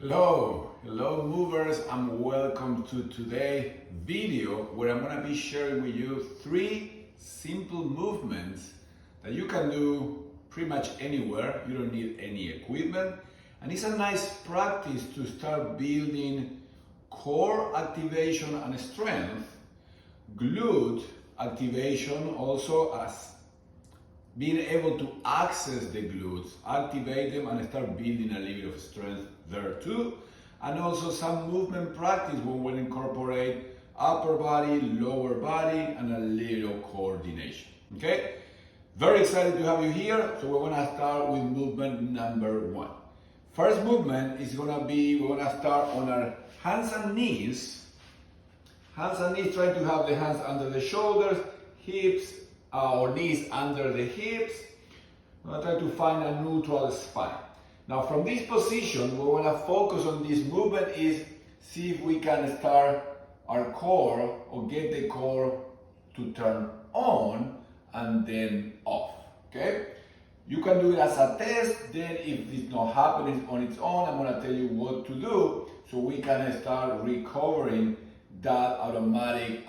Hello movers, and welcome to today's video where I'm going to be sharing with you 3 simple movements that you can do pretty much anywhere. You don't need any equipment, and it's a nice practice to start building core activation and strength, glute activation also, as being able to access the glutes, activate them, and start building a little bit of strength there too. And also some movement practice when we incorporate upper body, lower body, and a little coordination. Okay? Very excited to have you here. So we're gonna start with movement number 1. First movement is gonna be, we're gonna start on our hands and knees. Hands and knees, trying to have the hands under the shoulders, hips, or knees under the hips. I'm going to try to find a neutral spine. Now from this position, what we want to focus on this movement is see if we can start our core or get the core to turn on and then off. Okay? You can do it as a test. Then if it's not happening on its own, I'm going to tell you what to do so we can start recovering that automatic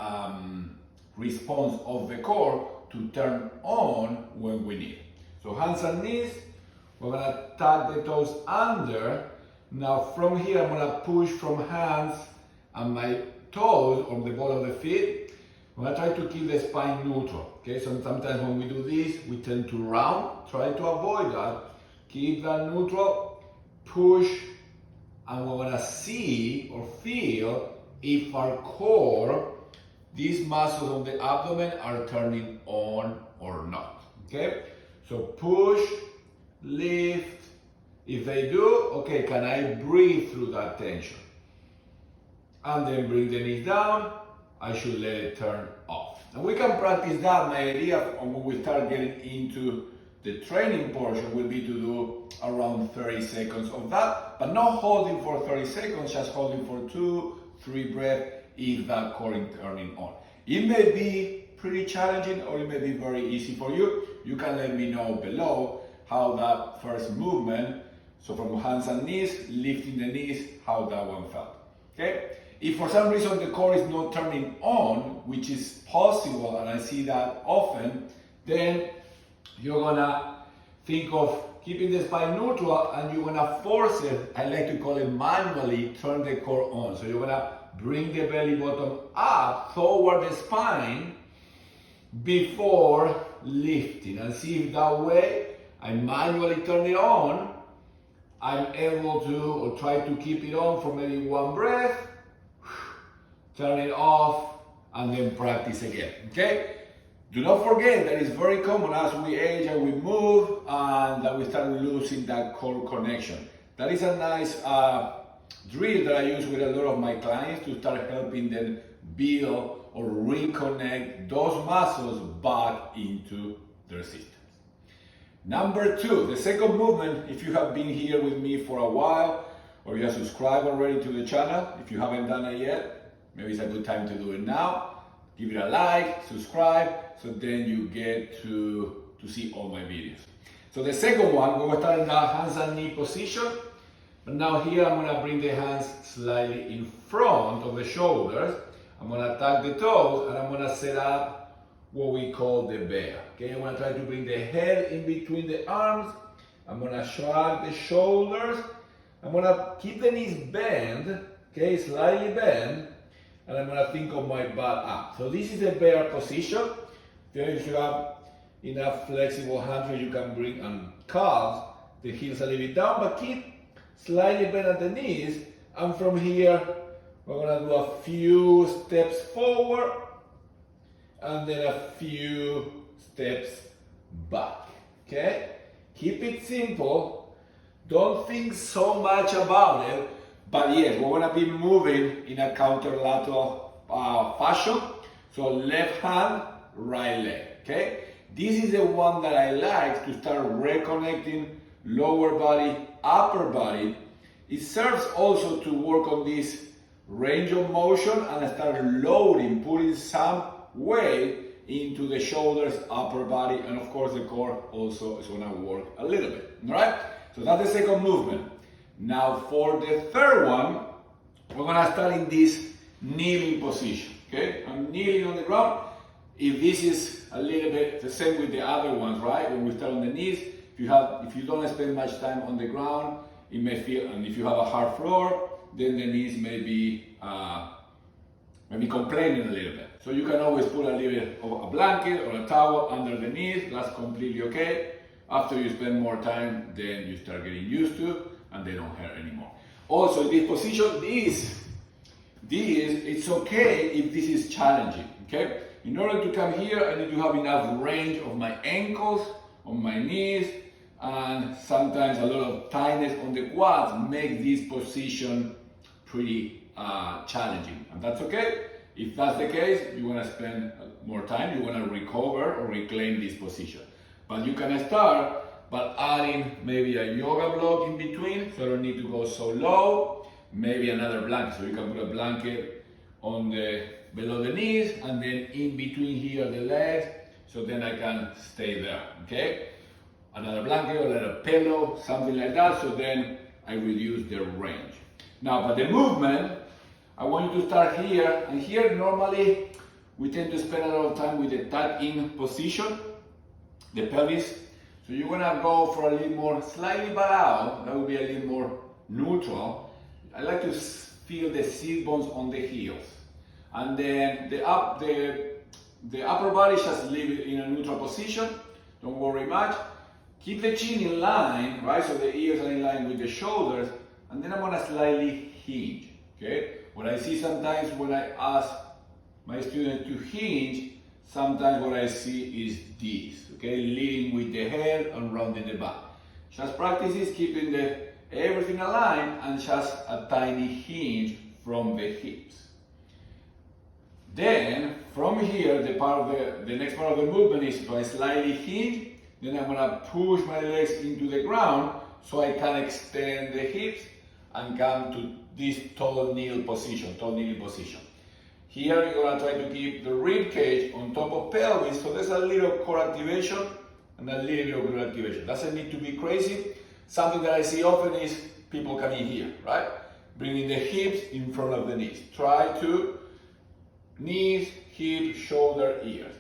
response of the core to turn on when we need. So hands and knees, we're gonna tuck the toes under. Now from here, I'm gonna push from hands and my toes on the ball of the feet. I'm gonna try to keep the spine neutral. Okay, so sometimes when we do this, we tend to round. Try to avoid that. Keep that neutral, push, and we're gonna see or feel if our core, these muscles on the abdomen, are turning on or not. Okay? So push, lift. If they do, okay, can I breathe through that tension? And then bring the knees down. I should let it turn off. And we can practice that. My idea when we start getting into the training portion will be to do around 30 seconds of that, but not holding for 30 seconds, just holding for 2-3 breaths if that core is turning on. It may be pretty challenging or it may be very easy for you. You can let me know below how that first movement, so from hands and knees, lifting the knees, how that one felt. Okay? If for some reason the core is not turning on, which is possible, and I see that often, then you're gonna think of keeping the spine neutral and you're gonna force it, I like to call it manually, turn the core on. So you're gonna bring the belly button up toward the spine before lifting, and see if that way I manually turn it on. I'm able to, or try to keep it on for maybe 1 breath, turn it off, and then practice again. Okay? Do not forget that it's very common as we age and we move and that we start losing that core connection. That is a nice drill that I use with a lot of my clients to start helping them build or reconnect those muscles back into their systems. Number 2, the second movement, if you have been here with me for a while or you have subscribed already to the channel, if you haven't done it yet, maybe it's a good time to do it now. Give it a like, subscribe, so then you get to see all my videos. So the second one, we're going to start in that hands and knee position. But now here I'm going to bring the hands slightly in front of the shoulders. I'm going to tuck the toes and I'm going to set up what we call the bear. Okay, I'm going to try to bring the head in between the arms. I'm going to shrug the shoulders. I'm going to keep the knees bent, okay, slightly bent. And I'm going to think of my butt up. So this is the bear position. Then if you have enough flexible hands where you can bring and calves, the heels a little bit down, but keep slightly bent at the knees. And from here, we're going to do a few steps forward and then a few steps back. Okay? Keep it simple. Don't think so much about it. But yes, we're going to be moving in a counterlateral fashion. So left hand, right leg. Okay? This is the one that I like to start reconnecting lower body, upper body. It serves also to work on this range of motion and start loading, putting some weight into the shoulders, upper body, and of course the core also is going to work a little bit. All right? So that's the second movement. Now for the third one, we're gonna start in this kneeling position, okay? I'm kneeling on the ground. If this is a little bit the same with the other ones, right? When we start on the knees, if you don't spend much time on the ground, it may feel, and if you have a hard floor, then the knees may be complaining a little bit. So you can always put a little bit of a blanket or a towel under the knees. That's completely okay. After you spend more time, then you start getting used to, and they don't hurt anymore. Also, in this position, it's okay if this is challenging, okay? In order to come here, I need to have enough range of my ankles, on my knees, and sometimes a lot of tightness on the quads make this position pretty challenging, and that's okay. If that's the case, you want to spend more time, you want to recover or reclaim this position. But you can start by adding maybe a yoga block in between, so I don't need to go so low, maybe another blanket, so you can put a blanket on below the knees, and then in between here the legs, so then I can stay there, okay? Another blanket or another pillow, something like that, so then I reduce the range. Now, for the movement, I want you to start here, and here normally we tend to spend a lot of time with the tuck-in position, the pelvis. So you're gonna go for a little more slightly butt out, that will be a little more neutral. I like to feel the seat bones on the heels. And then the upper body, just leave it in a neutral position, don't worry much. Keep the chin in line, right, so the ears are in line with the shoulders, and then I'm gonna slightly hinge, okay? What I see sometimes when I ask my students to hinge, sometimes what I see is this, okay? Leading with the head and rounding the back. Just practice this, keeping everything aligned, and just a tiny hinge from the hips. Then, from here, the next part of the movement is to slightly hinge, then I'm gonna push my legs into the ground so I can extend the hips and come to this tall kneeling position. Here you're gonna try to keep the rib cage on top of pelvis, so there's a little core activation and a little bit of glute activation. Doesn't need to be crazy. Something that I see often is people coming here, right? Bringing the hips in front of the knees. Try to knees, hips, shoulder, ears.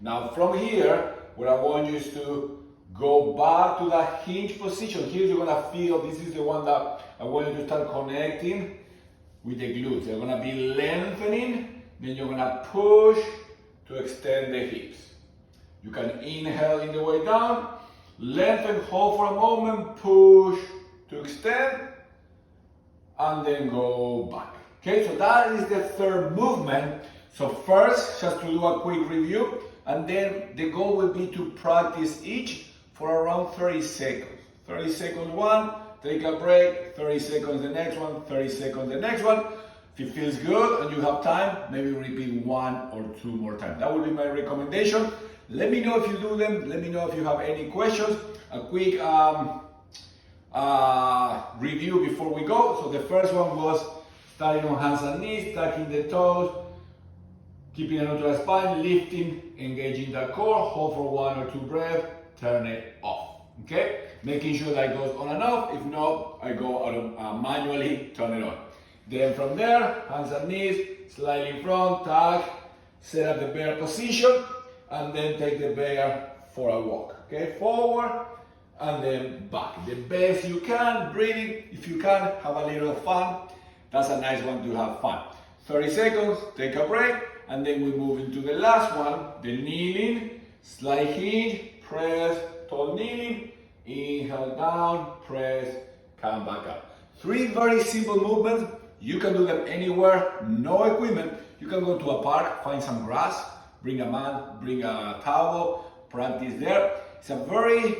Now from here, what I want you is to go back to that hinge position. Here you're gonna feel, this is the one that I want you to start connecting with the glutes. They're gonna be lengthening, then you're gonna push to extend the hips. You can inhale in the way down, lengthen, hold for a moment, push to extend, and then go back. Okay, so that is the third movement. So first, just to do a quick review, and then the goal will be to practice each for around 30 seconds. 30 seconds one, take a break, 30 seconds the next one, 30 seconds the next one. If it feels good and you have time, maybe repeat one or two more times. That would be my recommendation. Let me know if you do them. Let me know if you have any questions. A quick review before we go. So the first one was starting on hands and knees, tucking the toes, keeping a neutral spine, lifting, engaging the core, hold for 1 or 2 breaths, turn it off, okay? Making sure that it goes on and off. If not, I go manually turn it on. Then from there, hands and knees, slightly in front, tuck, set up the bear position, and then take the bear for a walk, okay? Forward, and then back. The best you can, breathing. If you can, have a little fun. That's a nice one to have fun. 30 seconds, take a break, and then we move into the last one, the kneeling, slight hinge, press, tall kneeling, inhale down, press, come back up. 3 very simple movements. You can do them anywhere, no equipment. You can go to a park, find some grass, bring a mat, bring a towel, practice there. It's a very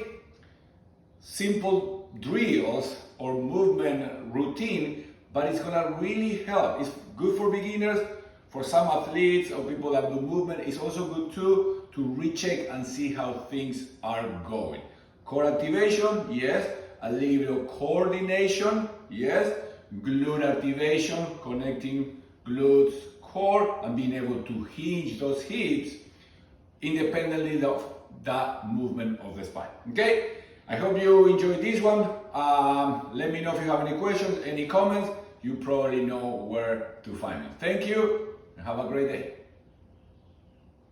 simple drills or movement routine, but it's gonna really help. It's good for beginners, for some athletes or people that do movement. It's also good too to recheck and see how things are going. Core activation, yes. A little bit of coordination, yes. Glute activation, connecting glutes, core, and being able to hinge those hips independently of that movement of the spine. Okay? I hope you enjoyed this one. Let me know if you have any questions, any comments. You probably know where to find me. Thank you and have a great day.